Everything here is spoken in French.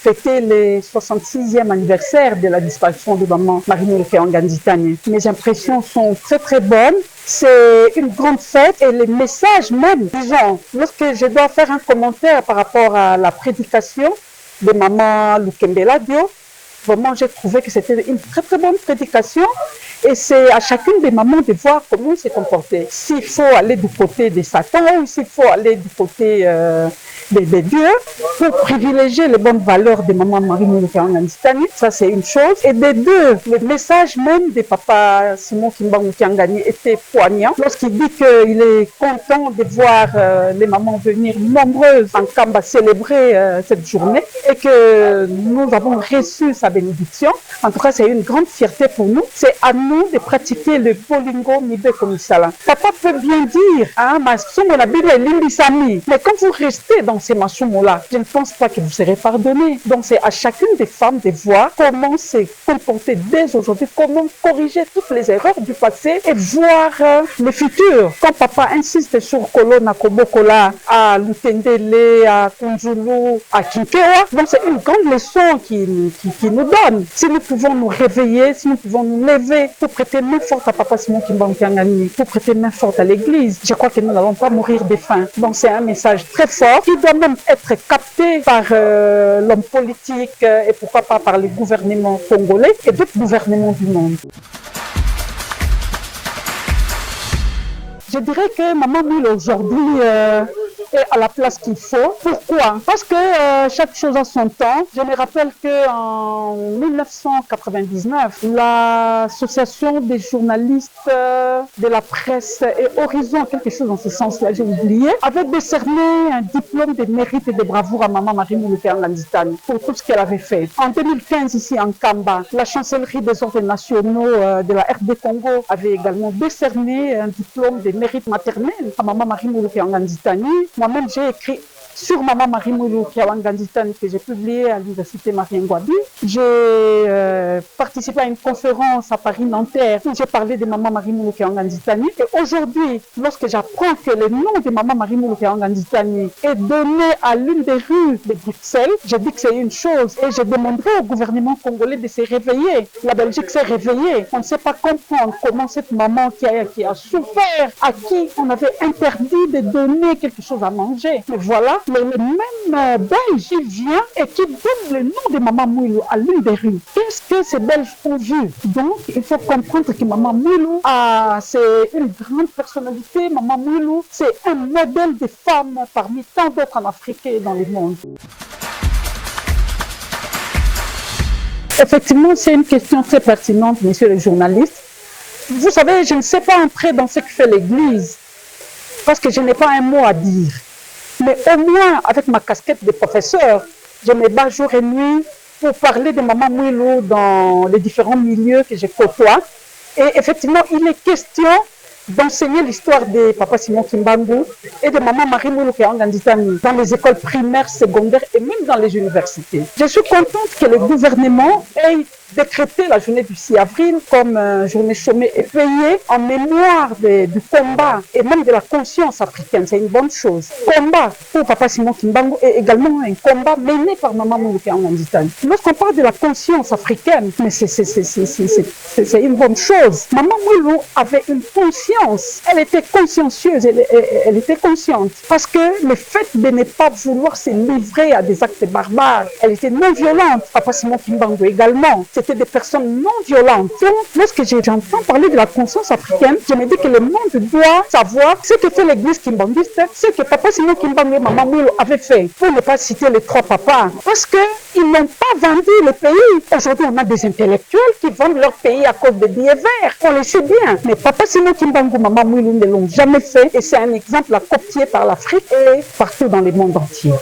Fêter le 66e anniversaire de la disparition de maman Marie-Noëlle Keangani. Mes impressions sont très très bonnes. C'est une grande fête et les messages même, disons, lorsque je dois faire un commentaire par rapport à la prédication de maman Lukembe Ladio, vraiment j'ai trouvé que c'était une très très bonne prédication et c'est à chacune des mamans de voir comment se comporter. S'il faut aller du côté de Satan ou s'il faut aller du côté des dieux pour privilégier les bonnes valeurs de maman Marie-Noëlle Keangani, ça c'est une chose. Et des deux, le message même de papa Simon Kimbangu Keangani était poignant lorsqu'il dit qu'il est content de voir les mamans venir nombreuses en Kamba célébrer cette journée et que nous avons reçu sa bénédiction. En tout cas, c'est une grande fierté pour nous. C'est à nous de pratiquer le Bolingo Mibe Komisala. Papa peut bien dire, mais quand vous restez dans ces machumos-là, je ne pense pas que vous serez pardonné. Donc, c'est à chacune des femmes de voir comment se comporter dès aujourd'hui, comment corriger toutes les erreurs du passé et voir le futur. Quand papa insiste sur Kolona Kobokola, à Lutendele, à Kunjulu, à Kinkewa, donc c'est une grande leçon qui nous donne. Si nous pouvons nous réveiller, si nous pouvons nous lever pour prêter main forte à papa Simon Kimbangu Keangani, pour prêter main forte à l'église, je crois que nous n'allons pas mourir de faim. Donc c'est un message très fort qui doit même être capté par l'homme politique et pourquoi pas par les gouvernements congolais et d'autres gouvernements du monde. Je dirais que Maman Mille aujourd'hui est à la place qu'il faut. Pourquoi? Parce que chaque chose a son temps. Je me rappelle qu'en 1999, l'association des journalistes de la presse et Horizon, quelque chose dans ce sens-là, j'ai oublié, avait décerné un diplôme de mérite et de bravoure à Maman Marie-Noëlle Keangani pour tout ce qu'elle avait fait. En 2015, ici en Kamba, la chancellerie des ordres nationaux de la RD Congo avait également décerné un diplôme de mérite maternel à Maman Marie-Noëlle Keangani. Moi-même, j'ai écrit sur Maman Marie-Noëlle Keangani que j'ai publié à l'université Marien-Ngouabi. J'ai participé à une conférence à Paris-Nanterre où j'ai parlé de Maman Marie-Noëlle Keangani. Et aujourd'hui, lorsque j'apprends que le nom de Maman Marie-Noëlle Keangani est donné à l'une des rues de Bruxelles, je dis que c'est une chose et je demanderai au gouvernement congolais de se réveiller. La Belgique s'est réveillée. On ne sait pas comprendre comment cette maman qui a souffert, à qui on avait interdit de donner quelque chose à manger. Mais voilà, le même Belge, il vient et qui donne le nom de Maman Mouilou à l'une des rues. Qu'est-ce que ces Belges ont vu? Donc, il faut comprendre que Maman Mouilou, c'est une grande personnalité. Maman Mouilou, c'est un modèle de femme parmi tant d'autres en Afrique et dans le monde. Effectivement, c'est une question très pertinente, messieurs les journalistes. Vous savez, je ne sais pas entrer dans ce que fait l'Église, parce que je n'ai pas un mot à dire. Mais au moins, avec ma casquette de professeur, je me bats jour et nuit pour parler de Maman Mouilou dans les différents milieux que je côtoie. Et effectivement, il est question d'enseigner l'histoire de Papa Simon Kimbangu et de Maman Marie-Noëlle Keangani dans les écoles primaires, secondaires et même dans les universités. Je suis contente que le gouvernement ait décrété la journée du 6 avril comme journée chômée et payée en mémoire du combat et même de la conscience africaine. C'est une bonne chose. Combat pour Papa Simon Kimbangu est également un combat mené par Maman Marie-Noëlle Keangani. Lorsqu'on parle de la conscience africaine, mais c'est une bonne chose. Maman Mouilou avait une conscience. Elle était consciencieuse, elle était consciente. Parce que le fait de ne pas vouloir se livrer à des actes barbares, elle était non violente. Papa Simon Kimbangu également. C'était des personnes non violentes. Donc, lorsque j'entends parler de la conscience africaine, je me dis que le monde doit savoir ce que fait l'église kimbanguiste, ce que Papa Simon Kimbangu et Maman Mouilou avaient fait, pour ne pas citer les trois papas. Parce qu'ils n'ont pas vendu le pays. Aujourd'hui, on a des intellectuels qui vendent leur pays à cause des billets verts. On le sait bien. Mais Papa Simon Kimbangu et Maman Mouilou ne l'ont jamais fait. Et c'est un exemple à copier par l'Afrique et partout dans le monde entier.